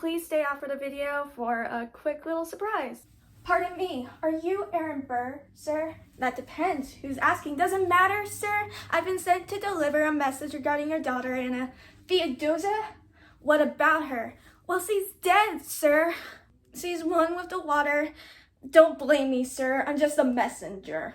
Please stay after the video for a quick little surprise. Pardon me, are you Aaron Burr, sir? That depends. Who's asking? Doesn't matter, sir. I've been sent to deliver a message regarding your daughter, Anna. Theodosia? What about her? Well, she's dead, sir. She's one with the water. Don't blame me, sir. I'm just a messenger.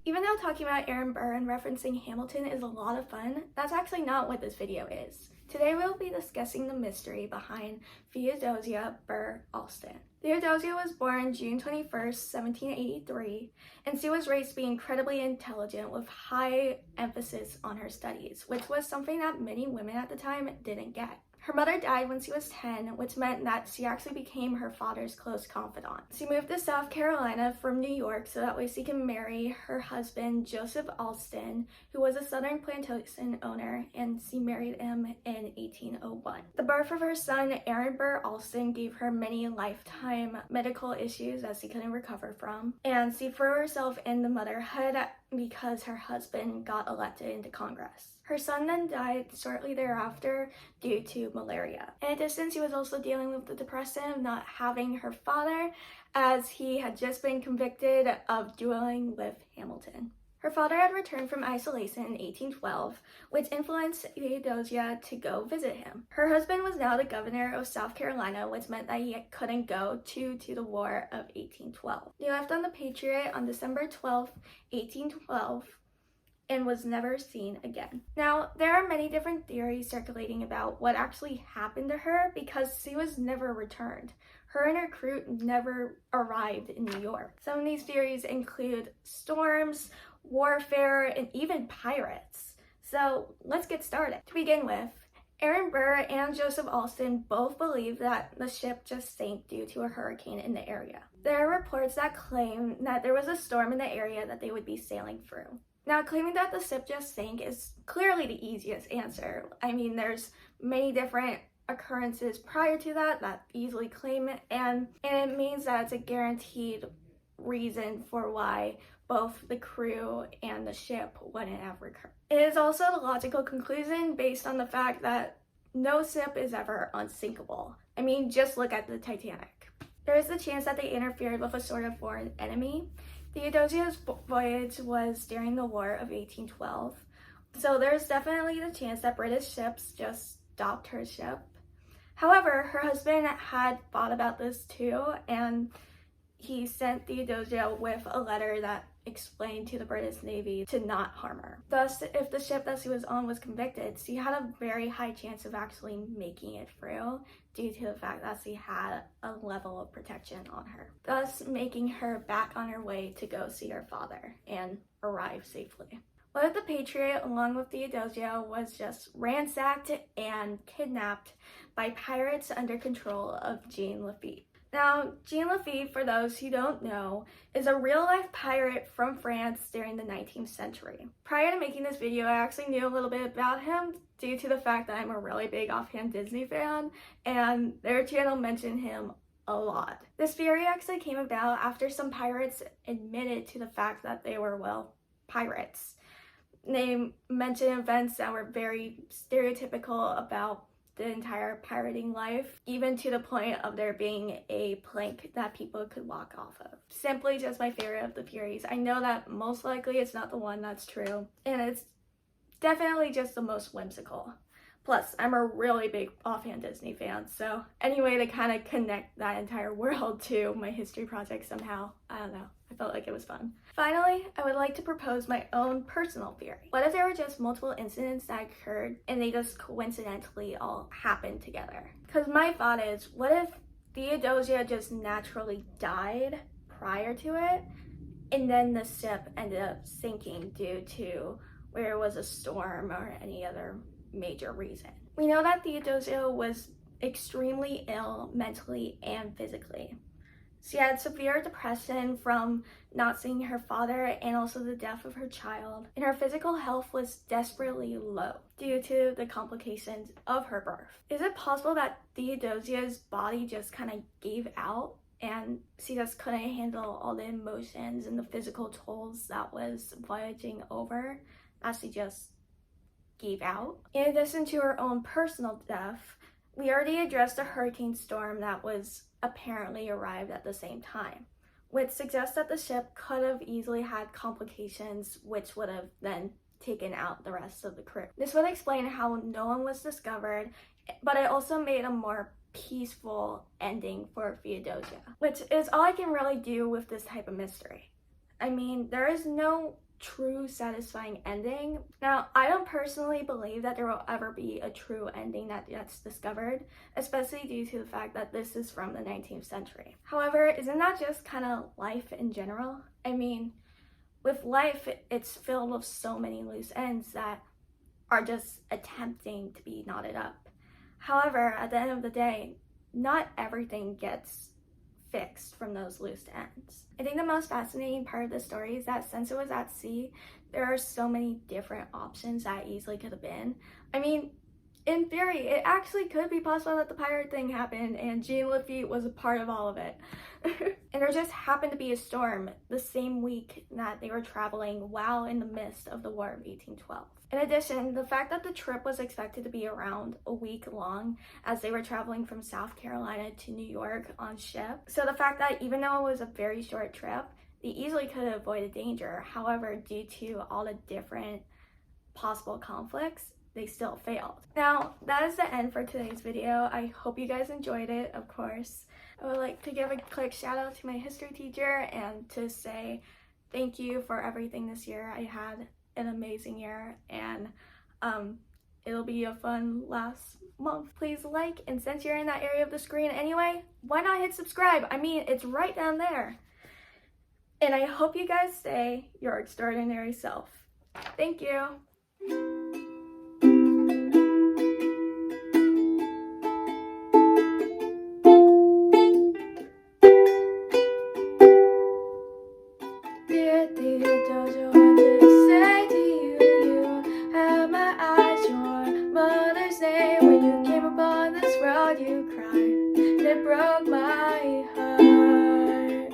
Even though talking about Aaron Burr and referencing Hamilton is a lot of fun, that's actually not what this video is. Today we'll be discussing the mystery behind Theodosia Burr Alston. Theodosia was born June 21st, 1783, and she was raised to be incredibly intelligent with high emphasis on her studies, which was something that many women at the time didn't get. Her mother died when she was 10, which meant that she actually became her father's close confidant. She moved to South Carolina from New York so that way she can marry her husband, Joseph Alston, who was a southern plantation owner, and she married him in 1801. The birth of her son, Aaron Burr Alston, gave her many lifetime medical issues that she couldn't recover from, and she threw herself into motherhood because her husband got elected into Congress. Her son then died shortly thereafter due to malaria. In addition, she was also dealing with the depression of not having her father, as he had just been convicted of dueling with Hamilton. Her father had returned from isolation in 1812, which influenced Theodosia to go visit him. Her husband was now the governor of South Carolina, which meant that he couldn't go to the War of 1812. He left on the Patriot on December 12, 1812, and was never seen again. Now, there are many different theories circulating about what actually happened to her because she was never returned. Her and her crew never arrived in New York. Some of these theories include storms, warfare, and even pirates. So let's get started. To begin with, Aaron Burr and Joseph Alston both believe that the ship just sank due to a hurricane in the area. There are reports that claim that there was a storm in the area that they would be sailing through. Now, claiming that the ship just sank is clearly the easiest answer. I mean, there's many different occurrences prior to that easily claim it, and it means that it's a guaranteed reason for why both the crew and the ship wouldn't have recurred. It is also the logical conclusion based on the fact that no ship is ever unsinkable. I mean, just look at the Titanic. There is the chance that they interfered with a sort of foreign enemy. Theodosia's voyage was during the War of 1812, so there's definitely the chance that British ships just stopped her ship. However, her husband had thought about this too, and he sent Theodosia with a letter that explained to the British Navy to not harm her. Thus, if the ship that she was on was convicted, she had a very high chance of actually making it through due to the fact that she had a level of protection on her, thus making her back on her way to go see her father and arrive safely. What if the Patriot, along with Theodosia, was just ransacked and kidnapped by pirates under control of Jean Lafitte? Now, Jean Lafitte, for those who don't know, is a real-life pirate from France during the 19th century. Prior to making this video, I actually knew a little bit about him due to the fact that I'm a really big offhand Disney fan, and their channel mentioned him a lot. This theory actually came about after some pirates admitted to the fact that they were, well, pirates. They mentioned events that were very stereotypical about the entire pirating life, even to the point of there being a plank that people could walk off of. Simply just my favorite of the theories. I know that most likely it's not the one that's true, and it's definitely just the most whimsical. Plus, I'm a really big offhand Disney fan, so any way to kind of connect that entire world to my history project somehow, I don't know, I felt like it was fun. Finally, I would like to propose my own personal theory. What if there were just multiple incidents that occurred and they just coincidentally all happened together? Because my thought is, what if Theodosia just naturally died prior to it, and then the ship ended up sinking due to where it was a storm or any other major reason? We know that Theodosia was extremely ill mentally and physically. She had severe depression from not seeing her father and also the death of her child, and her physical health was desperately low due to the complications of her birth. Is it possible that Theodosia's body just kind of gave out and she just couldn't handle all the emotions and the physical tolls that was voyaging over, as she just gave out? In addition to her own personal death, we already addressed a hurricane storm that was apparently arrived at the same time, which suggests that the ship could have easily had complications which would have then taken out the rest of the crew. This would explain how no one was discovered, but it also made a more peaceful ending for Theodosia, which is all I can really do with this type of mystery. I mean, there is no true satisfying ending. Now, I don't personally believe that there will ever be a true ending that gets discovered, especially due to the fact that this is from the 19th century. However, isn't that just kind of life in general? I mean, with life, it's filled with so many loose ends that are just attempting to be knotted up. However, at the end of the day, not everything gets fixed from those loose ends. I think the most fascinating part of the story is that since it was at sea, there are so many different options that easily could have been. I mean, in theory, it actually could be possible that the pirate thing happened and Jean Lafitte was a part of all of it. And there just happened to be a storm the same week that they were traveling while in the midst of the War of 1812. In addition, the fact that the trip was expected to be around a week long as they were traveling from South Carolina to New York on ship. So the fact that even though it was a very short trip, they easily could have avoided danger. However, due to all the different possible conflicts, they still failed. Now, that is the end for today's video. I hope you guys enjoyed it, of course. I would like to give a quick shout out to my history teacher and to say thank you for everything this year. I had an amazing year, and it'll be a fun last month. Please like, and since you're in that area of the screen anyway, why not hit subscribe? I mean, it's right down there. And I hope you guys stay your extraordinary self. Thank you. Dear Theodosia, what to say to you? You had my eyes, your mother's name. When you came upon this world, you cried, and it broke my heart.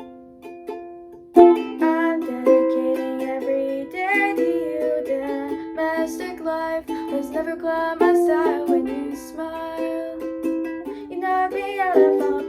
I'm dedicating every day to you. Domestic life was never quite my style. When you smile, you knock me out of all